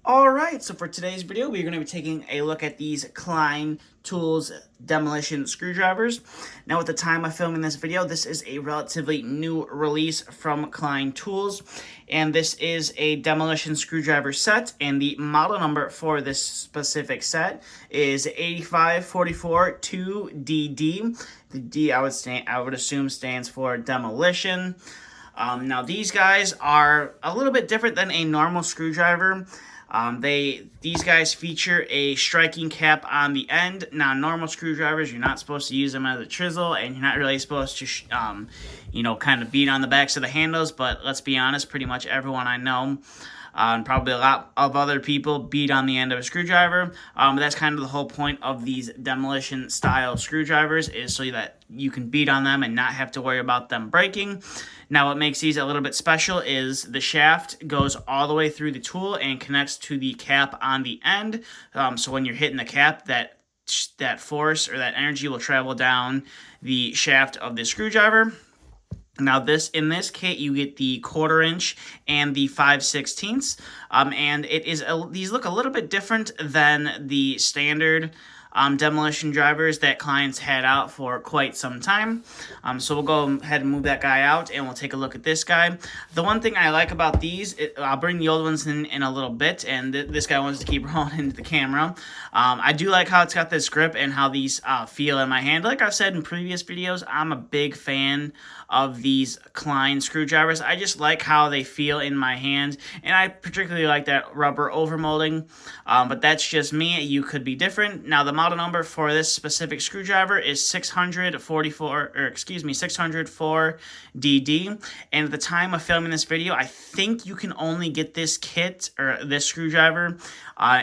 Alright, so for today's video, we're going to be taking a look at these Klein Tools demolition screwdrivers. Now, at the time of filming this video, this is a relatively new release from Klein Tools, and this is a demolition screwdriver set, and the model number for this specific set is 85442DD. The D, I would assume, stands for demolition. Now, these guys are a little bit different than a normal screwdriver. These guys feature a striking cap on the end. Now, normal screwdrivers, you're not supposed to use them as a chisel, and you're not really supposed to, kind of beat on the backs of the handles. But let's be honest, pretty much everyone I know, and probably a lot of other people, beat on the end of a screwdriver. But that's kind of the whole point of these demolition style screwdrivers, is so that you can beat on them and not have to worry about them breaking. Now, what makes these a little bit special is the shaft goes all the way through the tool and connects to the cap on the end. So when you're hitting the cap, that force or that energy will travel down the shaft of the screwdriver. Now, in this kit, you get the 1/4 inch and the 5/16, and these look a little bit different than the standard demolition drivers that clients had out for quite some time. So we'll go ahead and move that guy out, and we'll take a look at this guy. The one thing I like about these, I'll bring the old ones in a little bit, and this guy wants to keep rolling into the camera. I do like how it's got this grip and how these feel in my hand. Like I've said in previous videos, I'm a big fan of these Klein screwdrivers. I just like how they feel in my hand, and I particularly like that rubber overmolding, but that's just me. You could be different. Now, the model number for this specific screwdriver is 604DD, and at the time of filming this video, I think you can only get this kit, or this screwdriver,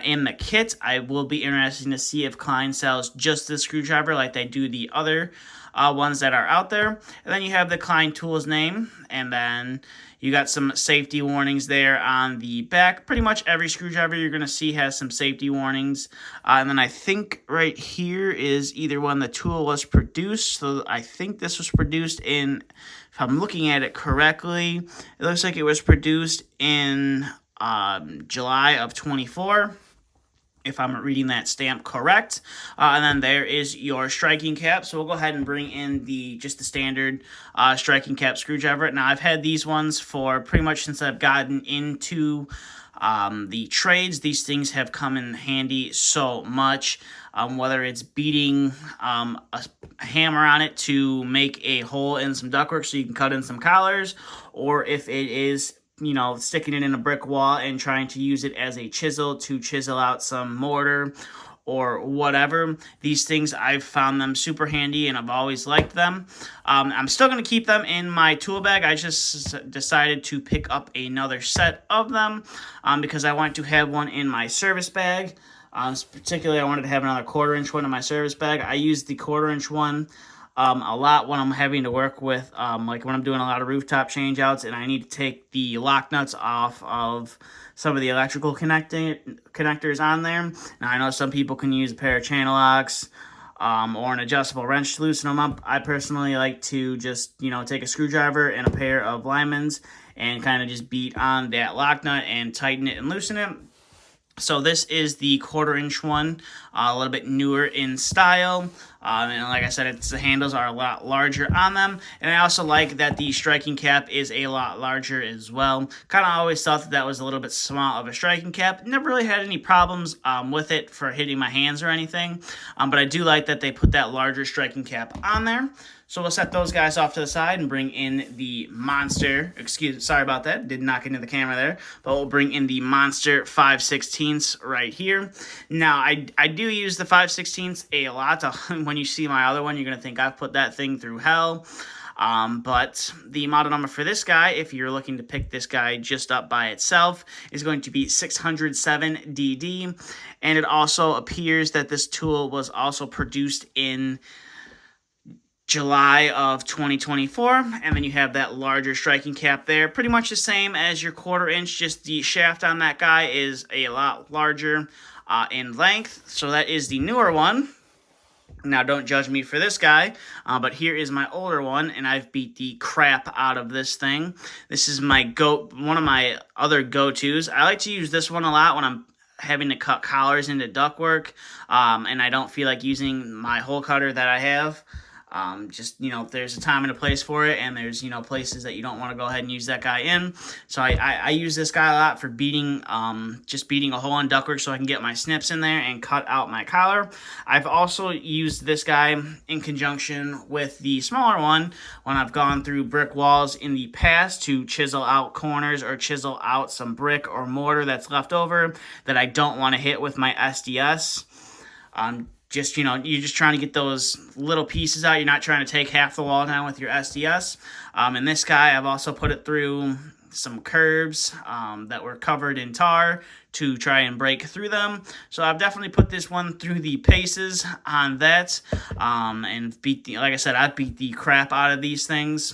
in the kit. I will be interested to see if Klein sells just this screwdriver like they do the other ones that are out there. And then you have the Klein Tools name, and then you got some safety warnings there on the back. Pretty much every screwdriver you're going to see has some safety warnings. And then I think right here is either when the tool was produced. So I think this was produced in, if I'm looking at it correctly, it looks like it was produced in July of 24. If I'm reading that stamp correct. And then there is your striking cap. So we'll go ahead and bring in just the standard striking cap screwdriver. Now, I've had these ones for pretty much since I've gotten into the trades. These things have come in handy so much. Whether it's beating a hammer on it to make a hole in some ductwork so you can cut in some collars, or if it is sticking it in a brick wall and trying to use it as a chisel to chisel out some mortar or whatever. These things, I've found them super handy, and I've always liked them. I'm still going to keep them in my tool bag. I just decided to pick up another set of them because I want to have one in my service bag. Particularly, I wanted to have another 1/4 inch one in my service bag. I use the 1/4 inch one a lot when I'm having to work with, like when I'm doing a lot of rooftop changeouts and I need to take the lock nuts off of some of the electrical connectors on there. Now, I know some people can use a pair of channel locks or an adjustable wrench to loosen them up. I personally like to just, take a screwdriver and a pair of linemans and kind of just beat on that lock nut and tighten it and loosen it. So this is the 1/4 inch one, a little bit newer in style, and like I said, the handles are a lot larger on them, and I also like that the striking cap is a lot larger as well. Kind of always thought that was a little bit small of a striking cap. Never really had any problems with it for hitting my hands or anything, but I do like that they put that larger striking cap on there. So we'll set those guys off to the side and bring in the monster. Sorry about that. Did knock into the camera there. But we'll bring in the monster 5/16 right here. Now, I do use the 5/16 a lot. When you see my other one, you're going to think I've put that thing through hell. But the model number for this guy, if you're looking to pick this guy just up by itself, is going to be 607DD. And it also appears that this tool was also produced in July of 2024, and then you have that larger striking cap there. Pretty much the same as your 1/4 inch, just the shaft on that guy is a lot larger in length. So that is the newer one. Now, don't judge me for this guy, but here is my older one, and I've beat the crap out of this thing. This is one of my other go-tos. I like to use this one a lot when I'm having to cut collars into ductwork, and I don't feel like using my hole cutter that I have. Just, there's a time and a place for it, and there's, places that you don't want to go ahead and use that guy in. So I use this guy a lot for beating, just beating a hole in ductwork so I can get my snips in there and cut out my collar. I've also used this guy in conjunction with the smaller one when I've gone through brick walls in the past to chisel out corners or chisel out some brick or mortar that's left over that I don't want to hit with my SDS. Just, you're just trying to get those little pieces out. You're not trying to take half the wall down with your SDS. And this guy, I've also put it through some curbs that were covered in tar to try and break through them. So I've definitely put this one through the paces on that. And like I said, I beat the crap out of these things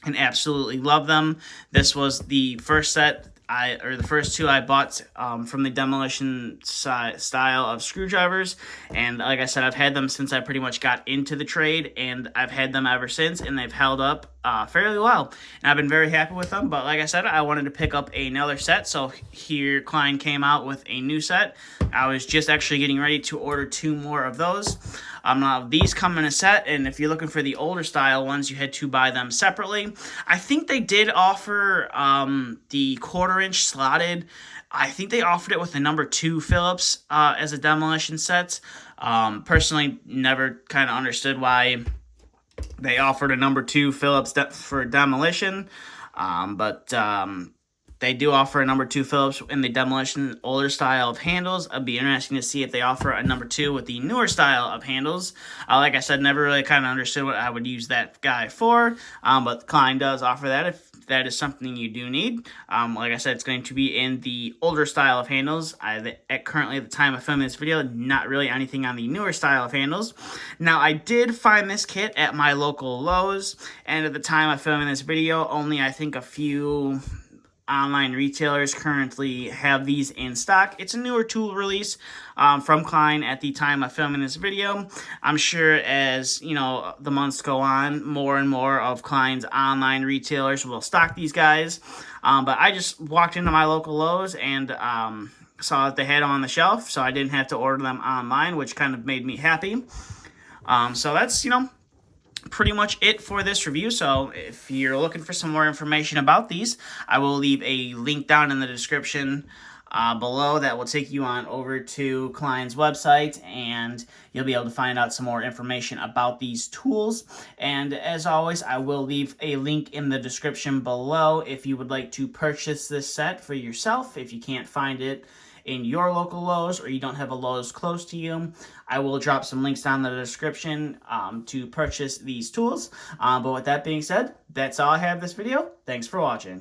and absolutely love them. This was the first set the first two I bought from the demolition style of screwdrivers, and like I said, I've had them since I pretty much got into the trade, and I've had them ever since, and they've held up fairly well, and I've been very happy with them. But like I said, I wanted to pick up another set, so here Klein came out with a new set. I was just actually getting ready to order 2 more of those. Now these come in a set, and if you're looking for the older style ones, you had to buy them separately. I think they did offer the 1/4-inch slotted. I think they offered it with the number 2 Phillips as a demolition set. Personally, never kind of understood why they offered a number 2 Phillips for demolition, but they do offer a number 2 Phillips in the demolition older style of handles. It'd be interesting to see if they offer a number 2 with the newer style of handles. Like I said, never really kind of understood what I would use that guy for, but Klein does offer that if that is something you do need. Like I said, it's going to be in the older style of handles. Currently, at the time of filming this video, not really anything on the newer style of handles. Now, I did find this kit at my local Lowe's, and at the time of filming this video, only I think a few online retailers currently have these in stock. It's a newer tool release from Klein at the time of filming this video. I'm sure as the months go on, more and more of Klein's online retailers will stock these guys. But I just walked into my local Lowe's and saw that they had them on the shelf, so I didn't have to order them online, which kind of made me happy. So that's pretty much it for this review. So if you're looking for some more information about these, I will leave a link down in the description below that will take you on over to Klein's website, and you'll be able to find out some more information about these tools. And as always, I will leave a link in the description below if you would like to purchase this set for yourself. If you can't find it in your local Lowe's or you don't have a Lowe's close to you, I will drop some links down in the description to purchase these tools. But with that being said, that's all I have this video. Thanks for watching.